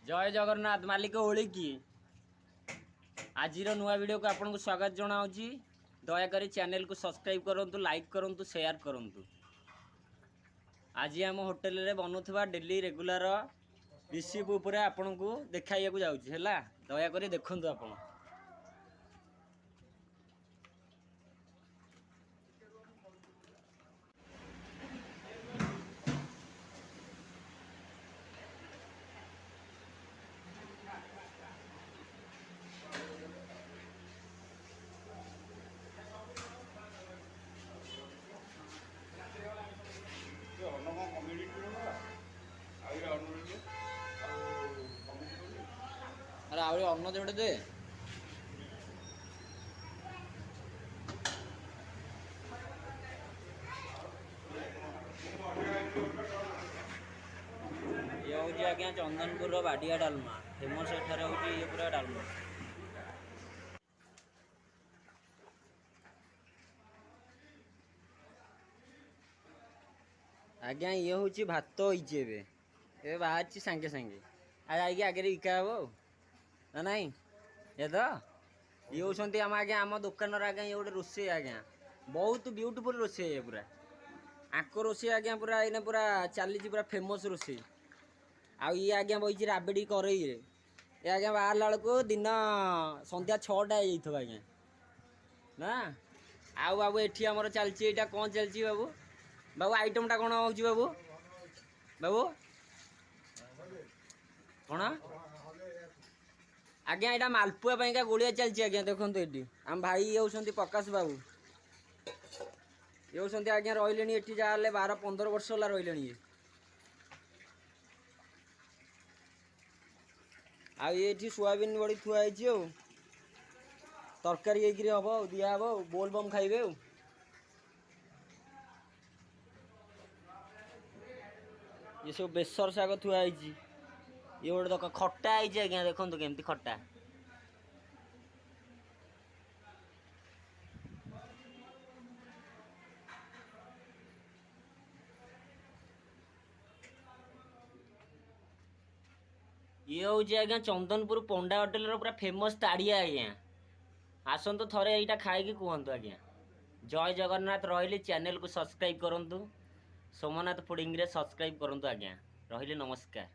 जय जगन्नाथ मालिक ओली की आज नुआ वीडियो को आपको स्वागत जनावि। दयाकोरी चैनल को सब्सक्राइब करूँ, लाइक करूँ, शेयर करूँ। आज आम होटेल रे बनुवा डेली रेगुलर रिसीप उपर आपन को देखा जाऊँगी। दयाकोरी देखु आप अरे आहरी अन्न जोड़े दे ये हूँ आज्ञा चंदनपुर बाडिया डालमा फेमस एठारे हूँ ये पूरा डालमा। आज्ञा ये हूँ भात होइए बाहर सांगे सांगे आज आगे बिका हे ना नाई ये तो ये होती आम आज्ञा आम दुकान आज्ञा ये गोटे रोषे आज्ञा बहुत ब्यूटीफुल रोषे पूरा आक रोषे आज्ञा पूरा ये पूरा चली पूरा फेमस रोषे आई आज्ञा बही राबेड़ी करई ये आज्ञा बाहर बेलू दिन संध्या 6टा हो आज्ञा ना आउ बाबू एठी आमर चलची एटा कौन चलची बाबू बाबू आइटमटा कौन हो बाबू बाबू कौन आज्ञा यहाँ मालपुआ का गोलिया चलती आज्ञा देखो ये आम भाई ये होती प्रकाश बाबू ये होती आज्ञा रही ये जहाँ 12-15 वर्ष है रही ये सोयाबीन बड़ी थुआई तरकारी हम दिया हम बोल बम खाइबे ये सब बेसर शाग थुआई ये गोटे देख खट्टा है आज्ञा देखो केमती खट्टा ये हूँ आज्ञा चंदनपुर पंडा होटेल पूरा फेमस ताड़िया आज्ञा आसतु थरे यहाँ खाई कहतु आज्ञा। जय जगन्नाथ रही चैनल को सब्सक्राइब करूँ सोमनाथ फूडिंग रे सब्सक्राइब करूँ आज्ञा रही नमस्कार।